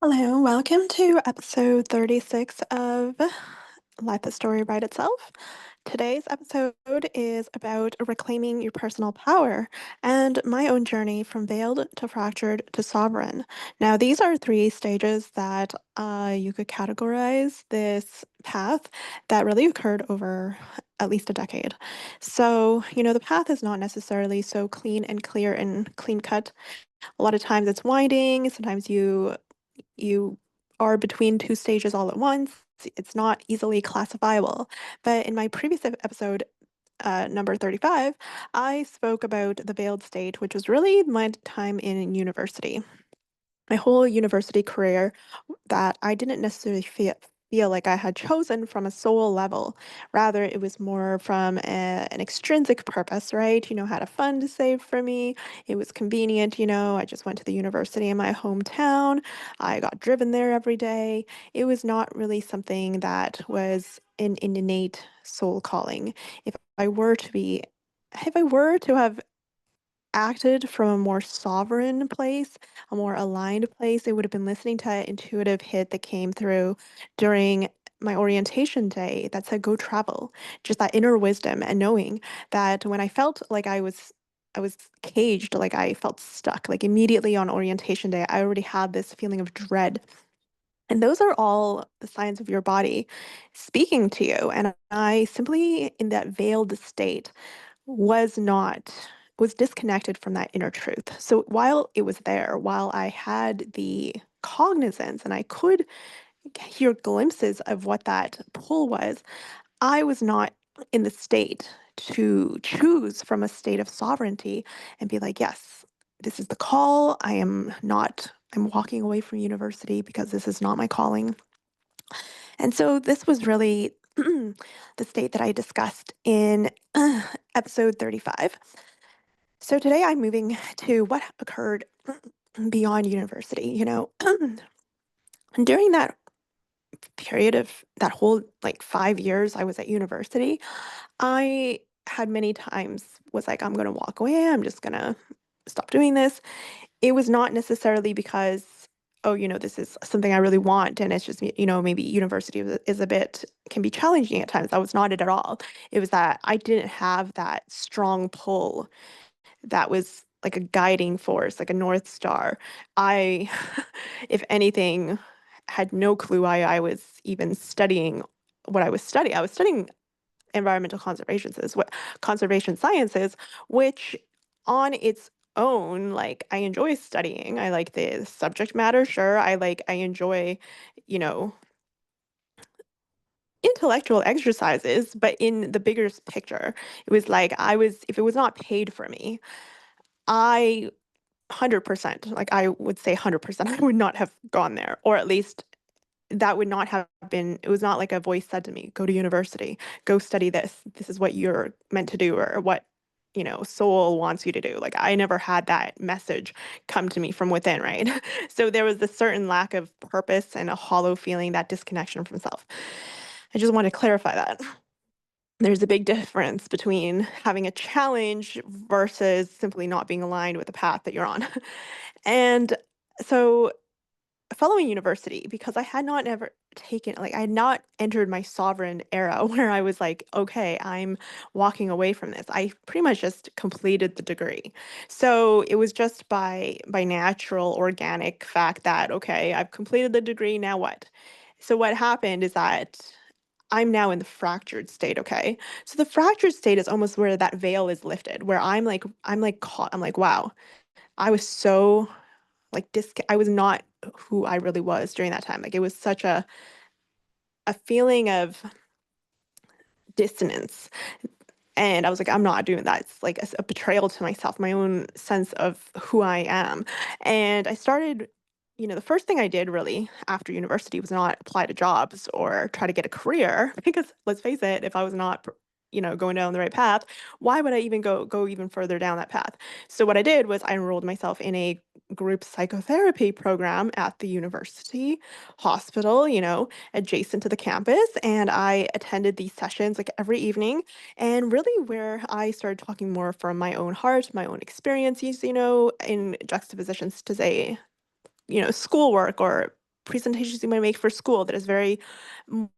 Hello, welcome to episode 36 of Let the Story Write Itself. Today's episode is about reclaiming your personal power and my own journey from veiled to fractured to sovereign. Now, these are three stages that you could categorize this path that really occurred over at least a decade. So, the path is not necessarily so clean and clear and clean cut. A lot of times it's winding, sometimes you are between two stages all at once. It's not easily classifiable. But in my previous episode, number 35, I spoke about the veiled state, which was really my time in university. My whole university career that I didn't necessarily feel like I had chosen from a soul level. Rather, it was more from an extrinsic purpose, right? Had a fund to save for me. It was convenient, I just went to the university in my hometown. I got driven there every day. It was not really something that was an innate soul calling. I were to be, if I were to have acted from a more sovereign place, a more aligned place, they would have been listening to that intuitive hit that came through during my orientation day that said go travel. Just that inner wisdom and knowing that when I felt like I was caged, like I felt stuck, like immediately on orientation day, I already had this feeling of dread. And those are all the signs of your body speaking to you. And I simply, in that veiled state, was not was disconnected from that inner truth. So while it was there, while I had the cognizance and I could hear glimpses of what that pull was, I was not in the state to choose from a state of sovereignty and be like, yes, this is the call. I'm walking away from university because this is not my calling. And so this was really the state that I discussed in episode 35. So today I'm moving to what occurred beyond university. During that period of that whole like 5 years I was at university, I had many times was like, I'm going to walk away. I'm just going to stop doing this. It was not necessarily because, oh, this is something I really want. And it's just, maybe university is a bit, can be challenging at times. That was not it at all. It was that I didn't have that strong pull that was like a guiding force, like a North Star. I, if anything, had no clue why I was even studying what I was studying. I was studying environmental conservation sciences, which on its own, like I enjoy studying. I like the subject matter, sure. I enjoy, you know, intellectual exercises, but in the bigger picture, it was like if it was not paid for me, I 100%, like I would say 100%, I would not have gone there, or at least that would not have been, it was not like a voice said to me, go to university, go study this. This is what you're meant to do, or what, soul wants you to do. Like I never had that message come to me from within, right? So there was a certain lack of purpose and a hollow feeling, that disconnection from self. I just want to clarify that. There's a big difference between having a challenge versus simply not being aligned with the path that you're on. And so following university, because I had not ever I had not entered my sovereign era where I was like, okay, I'm walking away from this. I pretty much just completed the degree. So it was just by natural organic fact that, okay, I've completed the degree, now what? So what happened is that I'm now in the fractured state, okay? So the fractured state is almost where that veil is lifted, where I'm like caught, I'm like, wow, I was so I was not who I really was during that time. Like it was such a feeling of dissonance. And I was like, I'm not doing that. It's like a betrayal to myself, my own sense of who I am. And I started, the first thing I did really after university was not apply to jobs or try to get a career because let's face it, if I was not going down the right path, why would I even go even further down that path? So what I did was I enrolled myself in a group psychotherapy program at the university hospital, adjacent to the campus, and I attended these sessions like every evening, and really where I started talking more from my own heart, my own experiences, in juxtapositions to say, schoolwork or presentations you might make for school that is very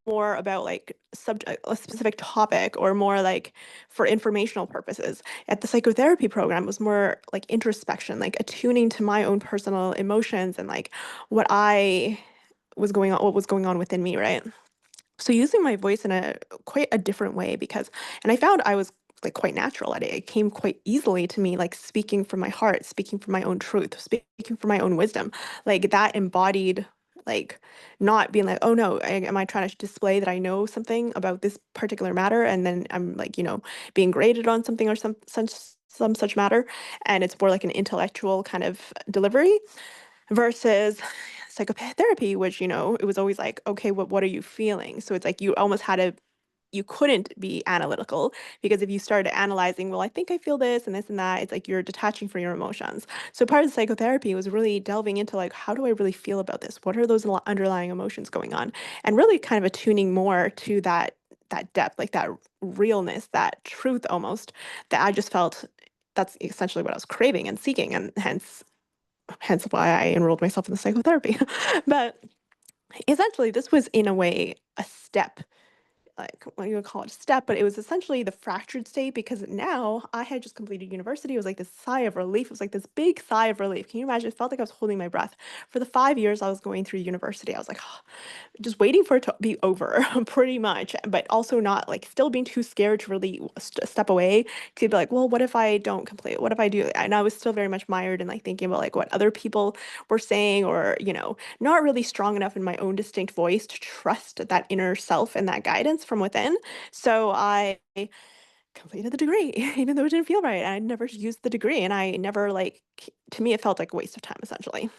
more about like subject a specific topic or more like for informational purposes. At the psychotherapy program was more like introspection, like attuning to my own personal emotions and like what was going on within me, right? So using my voice in a quite a different way because and I found I was like quite natural at it. It came quite easily to me, like speaking from my heart, speaking from my own truth, speaking from my own wisdom. Like that embodied like not being like, oh no, am I trying to display that I know something about this particular matter and then I'm like, being graded on something or some such matter. And it's more like an intellectual kind of delivery versus psychotherapy, which, it was always like, okay, what are you feeling? So it's like you couldn't be analytical because if you started analyzing, well, I think I feel this and this and that, it's like you're detaching from your emotions. So part of the psychotherapy was really delving into like, how do I really feel about this? What are those underlying emotions going on? And really kind of attuning more to that depth, like that realness, that truth almost that I just felt that's essentially what I was craving and seeking, and hence why I enrolled myself in the psychotherapy. But essentially, this was in a way a step, like what you would call it a step, but it was essentially the fractured state because now I had just completed university. It was like this sigh of relief. It was like this big sigh of relief. Can you imagine? It felt like I was holding my breath. For the 5 years I was going through university, I was like, just waiting for it to be over pretty much, but also not like still being too scared to really step away to be like, well, what if I don't complete, what if I do? And I was still very much mired in like thinking about like what other people were saying, or not really strong enough in my own distinct voice to trust that inner self and that guidance from within. So I completed the degree even though it didn't feel right. I never used the degree and I never like to me it felt like a waste of time essentially.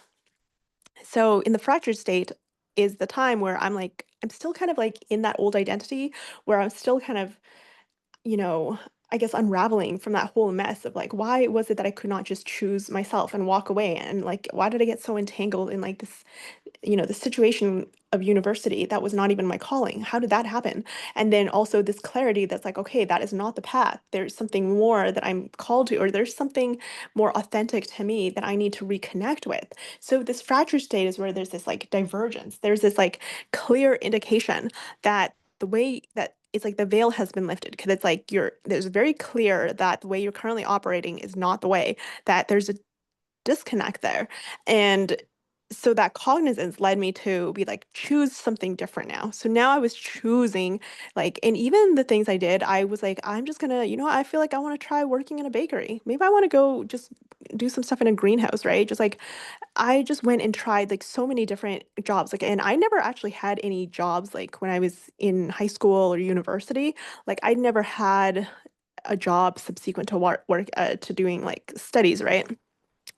So in the fractured state is the time where I'm still kind of like in that old identity where I'm still kind of, you know, I guess unraveling from that whole mess of like why was it that I could not just choose myself and walk away, and like why did I get so entangled in like this, the situation of university that was not even my calling. How did that happen? And then also this clarity that's like, okay, that is not the path. There's something more that I'm called to, or there's something more authentic to me that I need to reconnect with. So this fracture state is where there's this like divergence. There's this like clear indication that the way that it's like the veil has been lifted because it's like there's very clear that the way you're currently operating is not the way, that there's a disconnect there. And so that cognizance led me to be like, choose something different now. So now I was choosing, like, and even the things I did, I was like, I'm just gonna, I feel like I want to try working in a bakery. Maybe I want to go just do some stuff in a greenhouse, right? Just like I just went and tried like so many different jobs. Like, and I never actually had any jobs like when I was in high school or university. Like, I never had a job subsequent to work to doing like studies, right?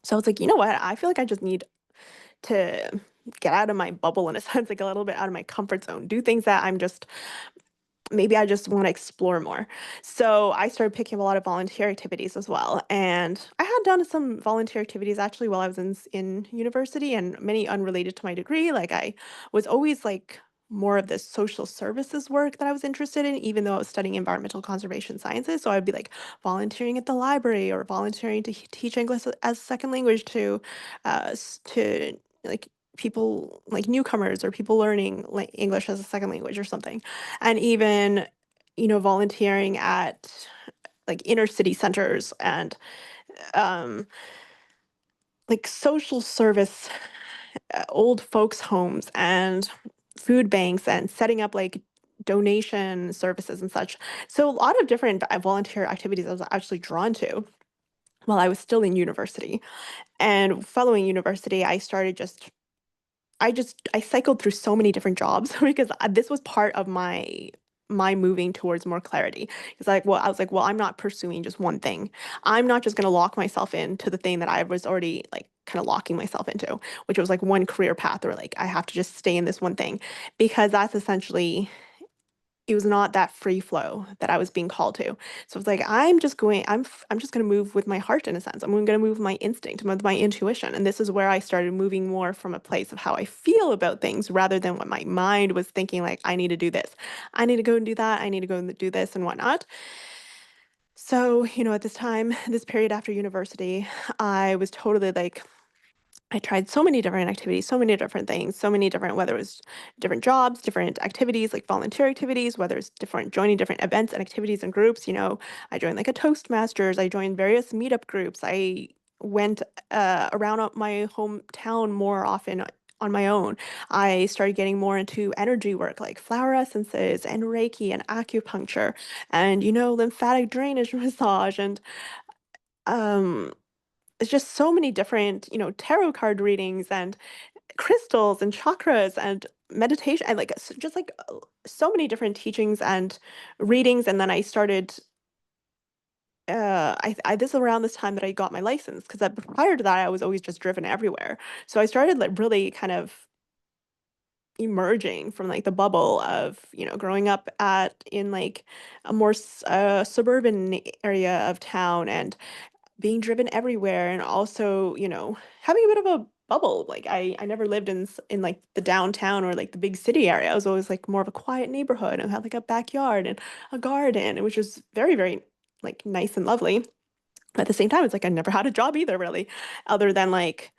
So I was like, you know what? I feel like I just need to get out of my bubble in a sense, like a little bit out of my comfort zone, do things that maybe I just want to explore more. So I started picking up a lot of volunteer activities as well. And I had done some volunteer activities actually while I was in university and many unrelated to my degree. Like I was always like more of the social services work that I was interested in, even though I was studying environmental conservation sciences. So I'd be like volunteering at the library or volunteering to teach English as a second language to like people like newcomers or people learning like English as a second language or something, and even volunteering at like inner city centers and um like social service, old folks homes and food banks and setting up like donation services and such. So a lot of different volunteer activities I was actually drawn to while I was still in university. And following university I cycled through so many different jobs because this was part of my moving towards more clarity. It's like, well, I was like, well, I'm not pursuing just one thing. I'm not just going to lock myself into the thing that I was already like kind of locking myself into, which was like one career path, or like I have to just stay in this one thing, because that's essentially it was not that free flow that I was being called to. So it's like I'm just going to move with my heart in a sense. I'm going to move with my instinct, with my intuition. And this is where I started moving more from a place of how I feel about things rather than what my mind was thinking, like I need to do this. I need to go and do that. I need to go and do this and whatnot. So, at this time, this period after university, I was totally like I tried so many different activities, so many different things, so many different, whether it was different jobs, different activities, like volunteer activities, whether it's different, joining different events and activities and groups. I joined like a Toastmasters, I joined various meetup groups. I went around my hometown more often on my own. I started getting more into energy work, like flower essences and Reiki and acupuncture and, lymphatic drainage massage and, um, it's just so many different, tarot card readings and crystals and chakras and meditation and like just like so many different teachings and readings. And then I started. This is around this time that I got my license because prior to that I was always just driven everywhere. So I started like really kind of emerging from like the bubble of growing up at in like a more suburban area of town and being driven everywhere and also, having a bit of a bubble. Like I never lived in like the downtown or like the big city area. I was always like more of a quiet neighborhood and had like a backyard and a garden, which was very, very like nice and lovely. But at the same time, it's like I never had a job either, really, other than like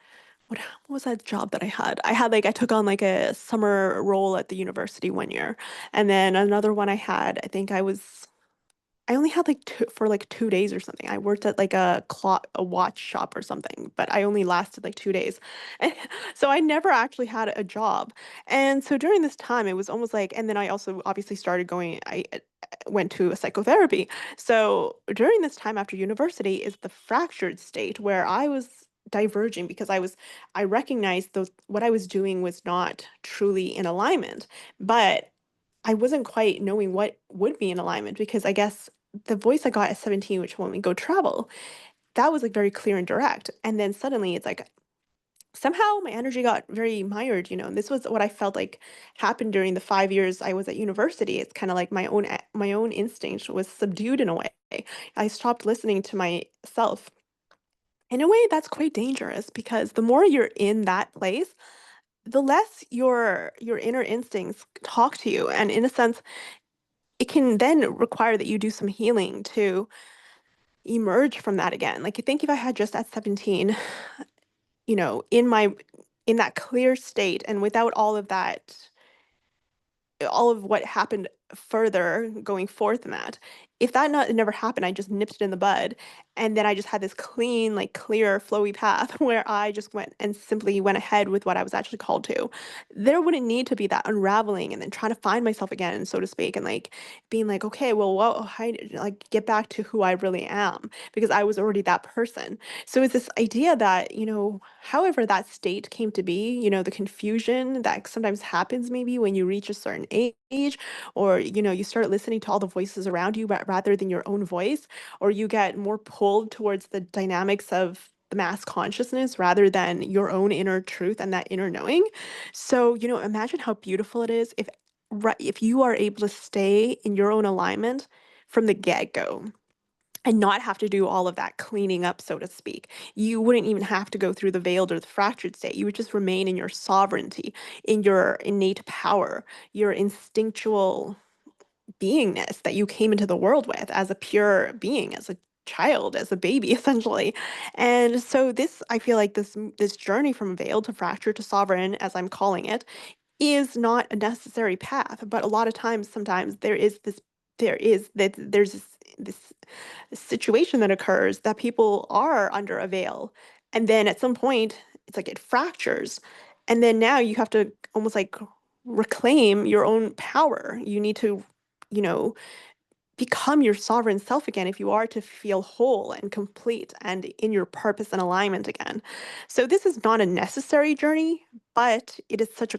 what was that job that I had? I took on like a summer role at the university one year. And then another one I had, I only had like for like 2 days or something. I worked at like a watch shop or something, but I only lasted like 2 days. And so I never actually had a job. And so during this time, it was almost like, and then I also obviously started going, I went to a psychotherapy. So during this time after university is the fractured state where I was diverging because I recognized those what I was doing was not truly in alignment. But I wasn't quite knowing what would be in alignment because I guess the voice I got at 17, which told me go travel, that was like very clear and direct. And then suddenly it's like somehow my energy got very mired. And this was what I felt like happened during the 5 years I was at university. It's kind of like my own instinct was subdued in a way. I stopped listening to myself. In a way, that's quite dangerous because the more you're in that place, the less your inner instincts talk to you. And in a sense, it can then require that you do some healing to emerge from that again. Like, I think if I had just at 17, in that clear state and without all of what happened further going forth in that. If that not never happened, I just nipped it in the bud, and then I just had this clean, like clear, flowy path where I just went and simply went ahead with what I was actually called to. There wouldn't need to be that unraveling and then trying to find myself again, so to speak, and like being like, okay, well, like get back to who I really am because I was already that person. So it's this idea that, however that state came to be, the confusion that sometimes happens maybe when you reach a certain age, or, you start listening to all the voices around you rather than your own voice, or you get more pulled towards the dynamics of the mass consciousness rather than your own inner truth and that inner knowing. So, imagine how beautiful it is if you are able to stay in your own alignment from the get-go and not have to do all of that cleaning up, so to speak. You wouldn't even have to go through the veiled or the fractured state. You would just remain in your sovereignty, in your innate power, your instinctual beingness that you came into the world with as a pure being, as a child, as a baby, essentially. And so I feel like this journey from veiled to fractured to sovereign, as I'm calling it, is not a necessary path. But a lot of times, sometimes there's this situation that occurs that people are under a veil. And then at some point, it's like it fractures. And then now you have to almost like reclaim your own power. You need to, you know, become your sovereign self again if you are to feel whole and complete and in your purpose and alignment again. So this is not a necessary journey, but it is such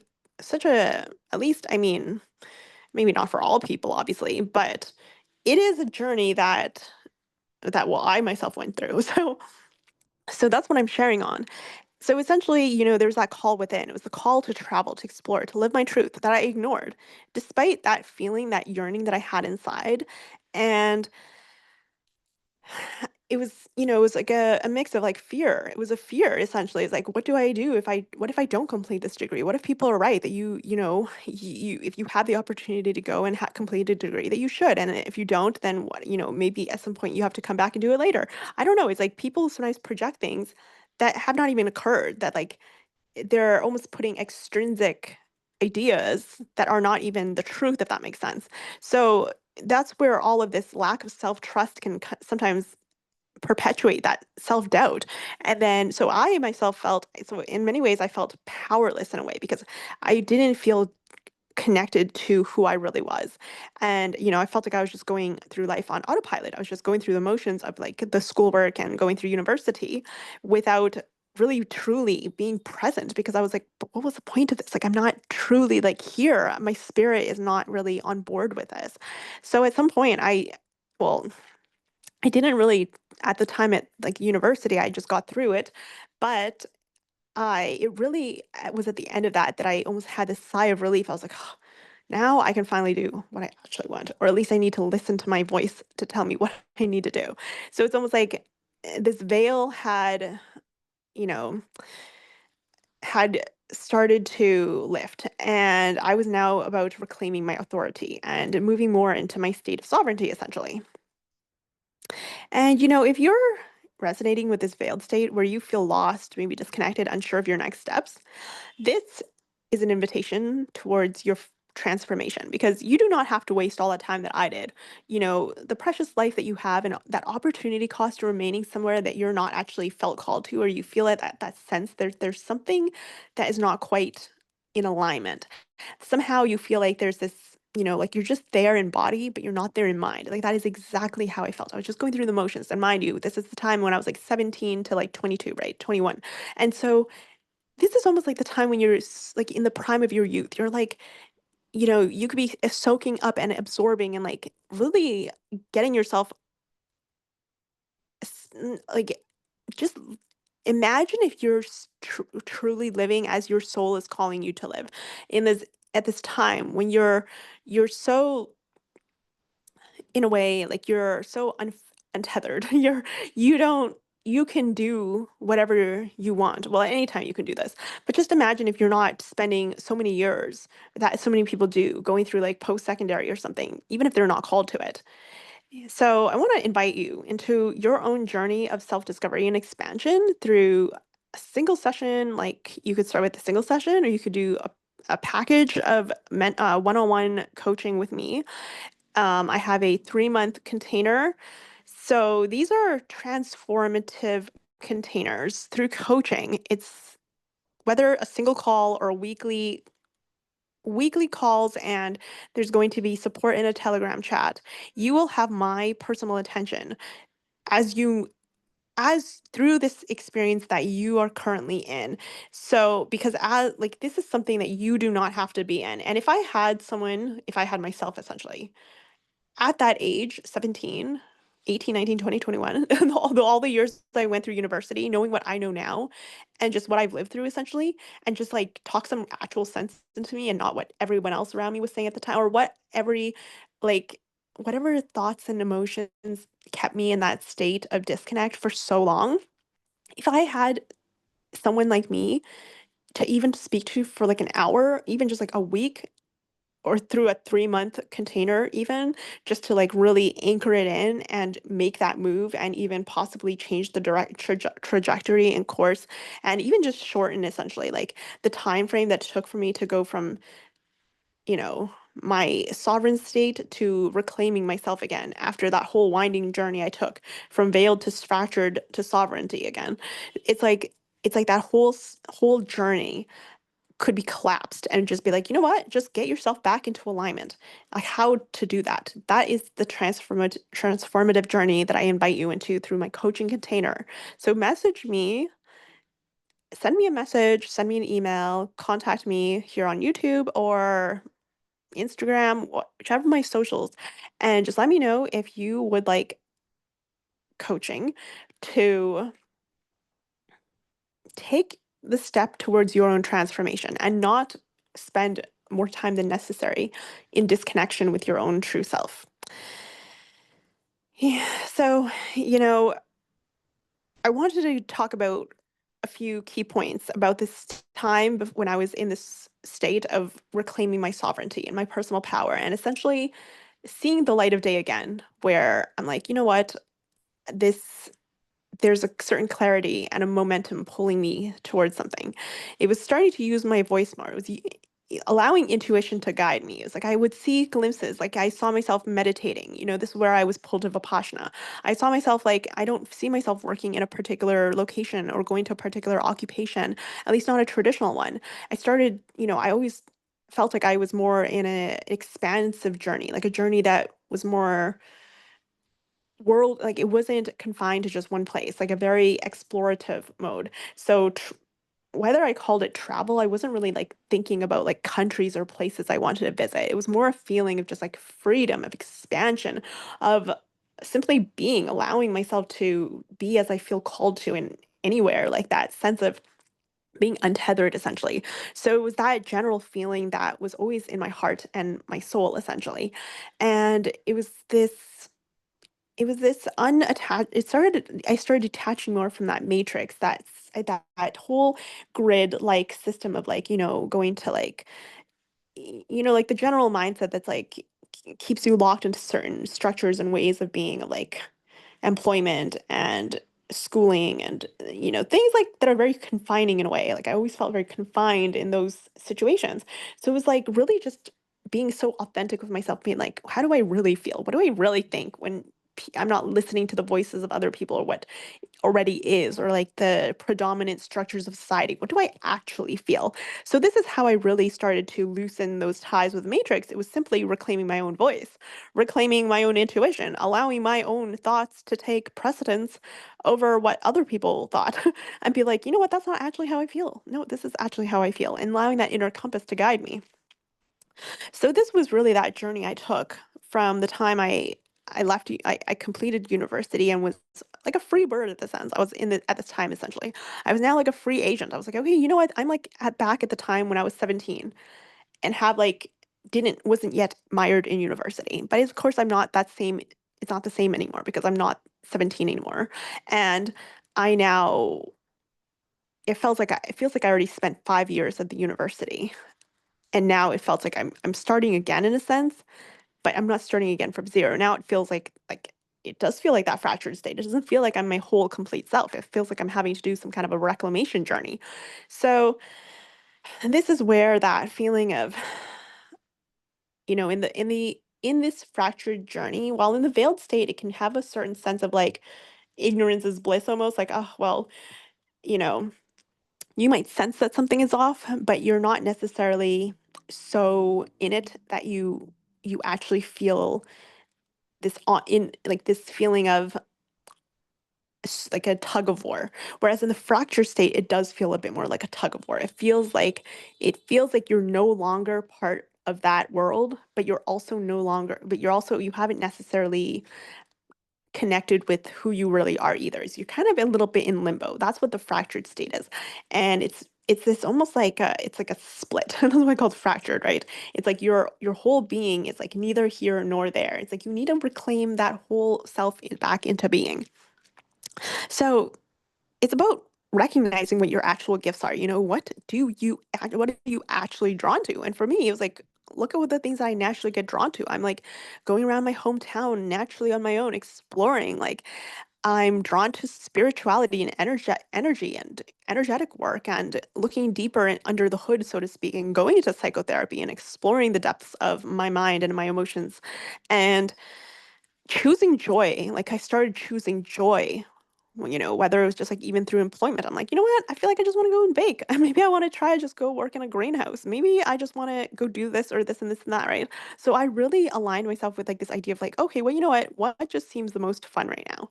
a at least I mean, maybe not for all people obviously, but it is a journey that well I myself went through. So that's what I'm sharing on. So essentially, there's that call within. It was the call to travel, to explore, to live my truth that I ignored, despite that feeling, that yearning that I had inside. And it was like a mix of like fear. It was a fear essentially. It's like, what do I do what if I don't complete this degree? What if people are right that if you have the opportunity to go and complete a degree that you should, and if you don't, then what? Maybe at some point you have to come back and do it later. I don't know. It's like people sometimes project things that have not even occurred, that like they're almost putting extrinsic ideas that are not even the truth, if that makes sense. So that's where all of this lack of self-trust can sometimes perpetuate that self-doubt. And then so I myself felt, so in many ways I felt powerless in a way because I didn't feel connected to who I really was. And, I felt like I was just going through life on autopilot. I was just going through the motions of like the schoolwork and going through university without really truly being present, because I was like, but what was the point of this? Like, I'm not truly like here. My spirit is not really on board with this. So at some point, well, I didn't really, at the time at like university, I just got through it. But it really was at the end of that I almost had this sigh of relief. I was like, "Oh, now I can finally do what I actually want, or at least I need to listen to my voice to tell me what I need to do." So it's almost like this veil you know, had started to lift, and I was now about reclaiming my authority and moving more into my state of sovereignty, essentially. And if you're resonating with this veiled state where you feel lost, maybe disconnected, unsure of your next steps, this is an invitation towards your transformation, because you do not have to waste all that time that I did. The precious life that you have and that opportunity cost of remaining somewhere that you're not actually felt called to, or you feel it, that sense there's something that is not quite in alignment. Somehow you feel like there's this, like you're just there in body, but you're not there in mind. Like that is exactly how I felt. I was just going through the motions. And mind you, this is the time when I was like 17 to like 22, right? 21. And so this is almost like the time when you're like in the prime of your youth. You're like, you could be soaking up and absorbing and like really getting yourself like just imagine if you're truly living as your soul is calling you to live in this at this time when you're so, in a way, like you're so untethered. You don't you can do whatever you want. Well, anytime you can do this. But just imagine if you're not spending so many years that so many people do going through like post-secondary or something, even if they're not called to it. So I want to invite you into your own journey of self-discovery and expansion through a single session. Like you could start with a single session, or you could do a package of one-on-one coaching with me. I have a 3-month container. So these are transformative containers through coaching. It's whether a single call or a weekly calls, and there's going to be support in a Telegram chat. You will have my personal attention as you as through this experience that you are currently in. So because as like this is something that you do not have to be in. And if I had myself essentially at that age, 17, 18, 19, 20, 21, all the years I went through university, knowing what I know now and just what I've lived through essentially, and just like talk some actual sense into me and not what everyone else around me was saying at the time, or like, whatever thoughts and emotions kept me in that state of disconnect for so long. If I had someone like me to even speak to for like an hour, even just like a week, or through a 3-month container, even just to like really anchor it in and make that move, and even possibly change the direct trajectory and course, and even just shorten essentially like the time frame that took for me to go from, you know my sovereign state to reclaiming myself again, after that whole winding journey I took from veiled to fractured to sovereignty again. It's like that whole journey could be collapsed and just be like, you know what? Just get yourself back into alignment. Like how to do that. That is the transformative journey that I invite you into through my coaching container. So message me, send me a message, send me an email, contact me here on YouTube or Instagram, whichever my socials, and just let me know if you would like coaching to take the step towards your own transformation and not spend more time than necessary in disconnection with your own true self. Yeah, so, I wanted to talk about a few key points about this time when I was in this state of reclaiming my sovereignty and my personal power, and essentially seeing the light of day again, where I'm like, you know what, this there's a certain clarity and a momentum pulling me towards something. It was starting to use my voice more. It was allowing intuition to guide me. It was like I would see glimpses, like I saw myself meditating. This is where I was pulled to Vipassana. I saw myself like I don't see myself working in a particular location or going to a particular occupation, at least not a traditional one. I always felt like I was more in an expansive journey, like a journey that was more world, like it wasn't confined to just one place, like a very explorative mode. So whether I called it travel, I wasn't really like thinking about like countries or places I wanted to visit. It was more a feeling of just like freedom, of expansion, of simply being, allowing myself to be as I feel called to in anywhere, like that sense of being untethered essentially. So it was that general feeling that was always in my heart and my soul essentially. And it was this unattached. I started detaching more from that matrix, that whole grid like system of like, going to like, like the general mindset that's like keeps you locked into certain structures and ways of being, like employment and schooling and things like that are very confining in a way. Like I always felt very confined in those situations. So it was like really just being so authentic with myself, being like, how do I really feel? What do I really think when I'm not listening to the voices of other people or what already is, or like the predominant structures of society? What do I actually feel? So this is how I really started to loosen those ties with Matrix. It was simply reclaiming my own voice, reclaiming my own intuition, allowing my own thoughts to take precedence over what other people thought and be like, you know what, that's not actually how I feel. No, this is actually how I feel, and allowing that inner compass to guide me. So this was really that journey I took from the time I left. I completed university and was like a free bird at this end. I was in the at this time essentially. I was now like a free agent. I was like, okay, you know what? I'm like back at the time when I was 17 and have like didn't wasn't yet mired in university. But of course, I'm not that same. It's not the same anymore because I'm not 17 anymore, and I now. It feels like I already spent 5 years at the university, and now it felt like I'm starting again in a sense, but I'm not starting again from zero. Now it feels like it does feel like that fractured state. It doesn't feel like I'm my whole complete self. It feels like I'm having to do some kind of a reclamation journey. So this is where that feeling of, in this fractured journey, while in the veiled state, it can have a certain sense of like ignorance is bliss almost, like, oh well, you know, you might sense that something is off, but you're not necessarily so in it that you actually feel this on in like this feeling of like a tug of war. Whereas in the fracture state, it does feel a bit more like a tug of war. It feels like you're no longer part of that world, but you haven't necessarily connected with who you really are either. So you're kind of a little bit in limbo. That's what the fractured state is. And it's this almost like it's like a split. That's why I call it fractured, right? It's like your whole being is like neither here nor there. It's like you need to reclaim that whole self back into being. So it's about recognizing what your actual gifts are. What are you actually drawn to? And for me, it was like, look at what the things that I naturally get drawn to. I'm like going around my hometown naturally on my own, exploring. Like I'm drawn to spirituality and energy and energetic work and looking deeper under the hood, so to speak, and going into psychotherapy and exploring the depths of my mind and my emotions. And choosing joy, like I started choosing joy, whether it was just like even through employment. I'm like, you know what? I feel like I just want to go and bake. Maybe I want to try just go work in a greenhouse. Maybe I just want to go do this or this and this and that, right? So I really aligned myself with like this idea of like, okay, well, you know what just seems the most fun right now?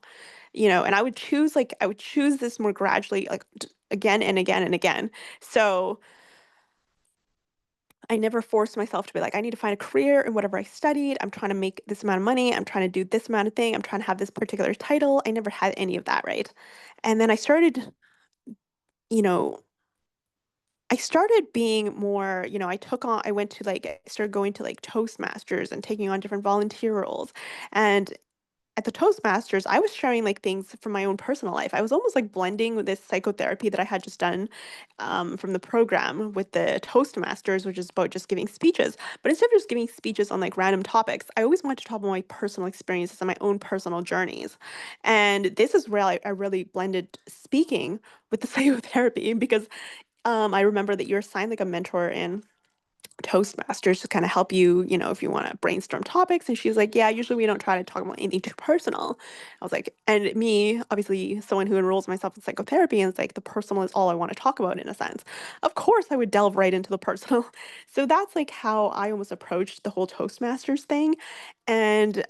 And I would choose this more gradually, like again and again and again. So I never forced myself to be like, I need to find a career in whatever I studied. I'm trying to make this amount of money. I'm trying to do this amount of thing. I'm trying to have this particular title. I never had any of that, right? And then you know, I started being more, I went to like, I started going to like Toastmasters and taking on different volunteer roles. And at the Toastmasters, I was sharing like things from my own personal life. I was almost like blending with this psychotherapy that I had just done from the program with the Toastmasters, which is about just giving speeches. But instead of just giving speeches on like random topics, I always wanted to talk about my personal experiences and my own personal journeys. And this is where I really blended speaking with the psychotherapy because I remember that you're assigned like a mentor in Toastmasters to kind of help you, if you want to brainstorm topics. And she was like, yeah, usually we don't try to talk about anything too personal. I was like, and me, obviously, someone who enrolls myself in psychotherapy, and it's like the personal is all I want to talk about in a sense. Of course, I would delve right into the personal. So that's like how I almost approached the whole Toastmasters thing. And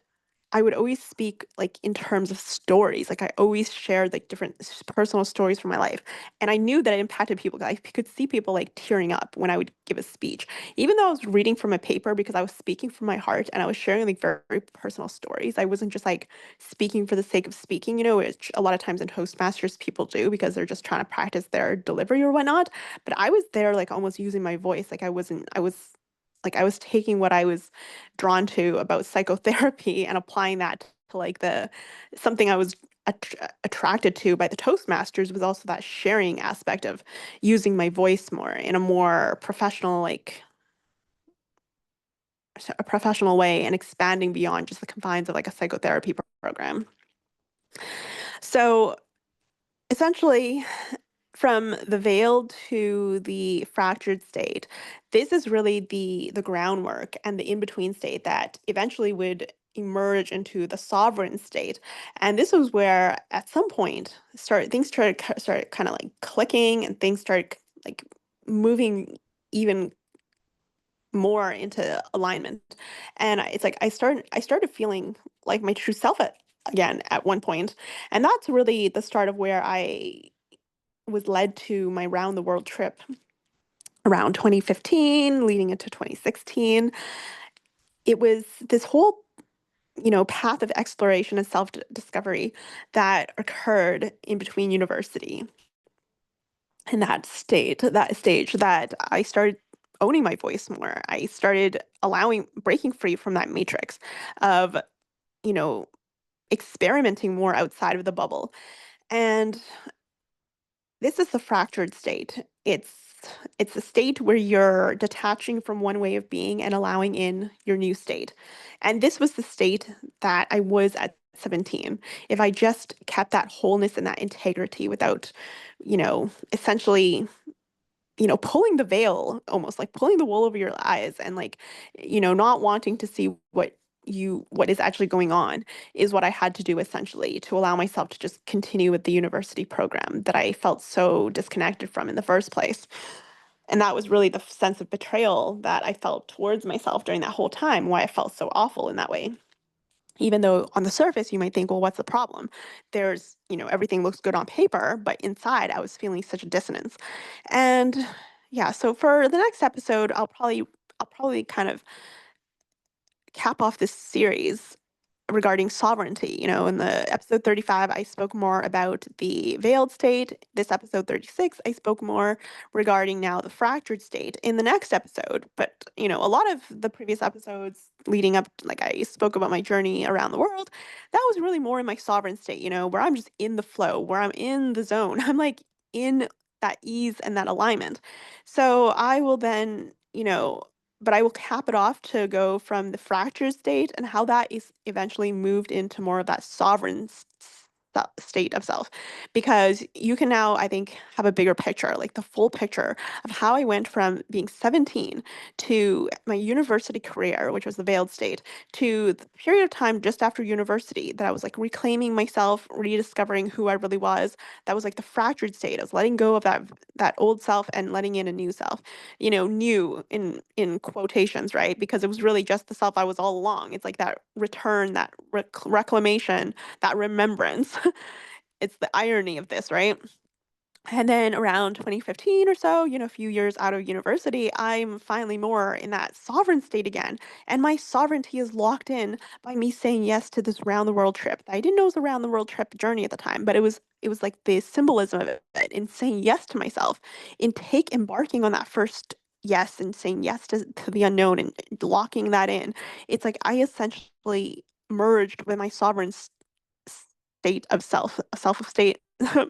I would always speak like in terms of stories. Like I always shared like different personal stories from my life. And I knew that it impacted people. I could see people like tearing up when I would give a speech. Even though I was reading from a paper because I was speaking from my heart and I was sharing like very, very personal stories. I wasn't just like speaking for the sake of speaking, which a lot of times in Toastmasters people do because they're just trying to practice their delivery or whatnot. But I was there like almost using my voice. I was taking what I was drawn to about psychotherapy and applying that to like the something I was attracted to by the Toastmasters was also that sharing aspect of using my voice more in a more professional, like a professional way and expanding beyond just the confines of like a psychotherapy program. So essentially, from the veiled to the fractured state, this is really the groundwork and the in-between state that eventually would emerge into the sovereign state. And this was where at some point started kind of like clicking and things started like moving even more into alignment. And it's like I started feeling like my true self again at one point. And that's really the start of where I was led to my round the world trip around 2015, leading into 2016. It was this whole, path of exploration and self-discovery that occurred in between university and that stage that I started owning my voice more. I started breaking free from that matrix of, you know, experimenting more outside of the bubble. And this is the fractured state. It's a state where you're detaching from one way of being and allowing in your new state. And this was the state that I was at 17. If I just kept that wholeness and that integrity without, essentially, pulling the veil, almost like pulling the wool over your eyes and like, not wanting to see what is actually going on is what I had to do essentially to allow myself to just continue with the university program that I felt so disconnected from in the first place. And that was really the sense of betrayal that I felt towards myself during that whole time, why I felt so awful in that way. Even though on the surface you might think, well, what's the problem? Everything looks good on paper, but inside I was feeling such a dissonance. And yeah, so for the next episode, I'll probably kind of cap off this series regarding sovereignty. In the episode 35, I spoke more about the veiled state. This episode 36, I spoke more regarding now the fractured state in the next episode. But, a lot of the previous episodes leading up, like I spoke about my journey around the world, that was really more in my sovereign state, where I'm just in the flow, where I'm in the zone. I'm like in that ease and that alignment. So I will then, but I will cap it off to go from the fractured state and how that is eventually moved into more of that sovereign state of self. Because you can now, I think, have a bigger picture, like the full picture of how I went from being 17 to my university career, which was the veiled state, to the period of time just after university that I was like reclaiming myself, rediscovering who I really was. That was like the fractured state. I was letting go of that old self and letting in a new self, new in quotations, right? Because it was really just the self I was all along. It's like that return, that reclamation, that remembrance. It's the irony of this, right? And then around 2015 or so, a few years out of university, I'm finally more in that sovereign state again. And my sovereignty is locked in by me saying yes to this round the world trip. I didn't know it was a round the world trip journey at the time, but it was like the symbolism of it in saying yes to myself, in take embarking on that first yes and saying yes to the unknown and locking that in. It's like I essentially merged with my state of self of state,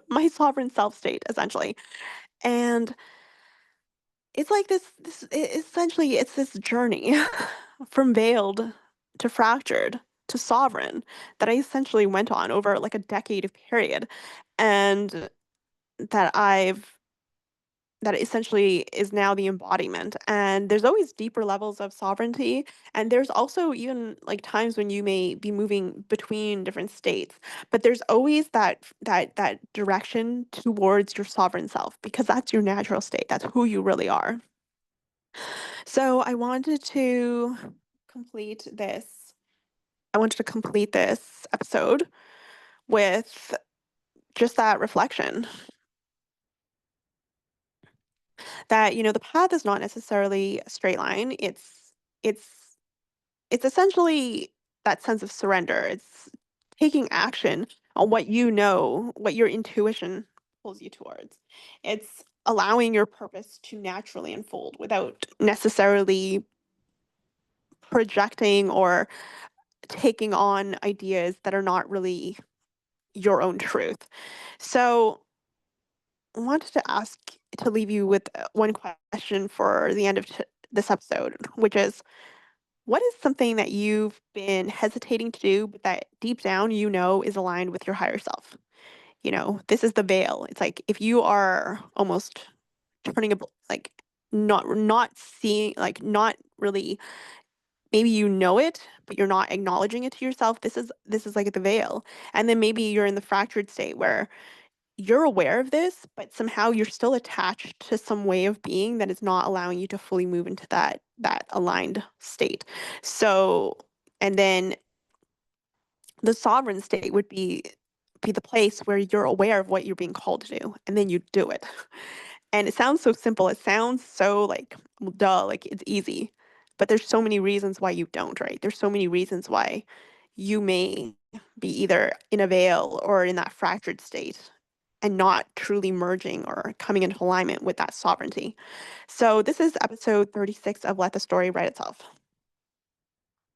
my sovereign self state, essentially. And it's like essentially, it's this journey from veiled to fractured to sovereign that I essentially went on over like a decade of period, and that I've that essentially is now the embodiment. And there's always deeper levels of sovereignty. And there's also even like times when you may be moving between different states, but there's always that direction towards your sovereign self because that's your natural state. That's who you really are. So complete this. I wanted to complete this episode with just that reflection that, the path is not necessarily a straight line. It's it's essentially that sense of surrender. It's taking action on what your intuition pulls you towards. It's allowing your purpose to naturally unfold without necessarily projecting or taking on ideas that are not really your own truth. So, I wanted to leave you with one question for the end of this episode, which is what is something that you've been hesitating to do, but that deep down is aligned with your higher self? This is the veil. It's like if you are almost turning like not seeing, like not really, maybe it, but you're not acknowledging it to yourself. This is like the veil. And then maybe you're in the fractured state where you're aware of this, but somehow you're still attached to some way of being that is not allowing you to fully move into that aligned state. So, and then the sovereign state would be the place where you're aware of what you're being called to do, and then you do it. And it sounds so simple. It sounds so like, well, duh, like it's easy. But there's so many reasons why you don't, right? There's so many reasons why you may be either in a veil or in that fractured state and not truly merging or coming into alignment with that sovereignty. So this is episode 36 of Let the Story Write Itself.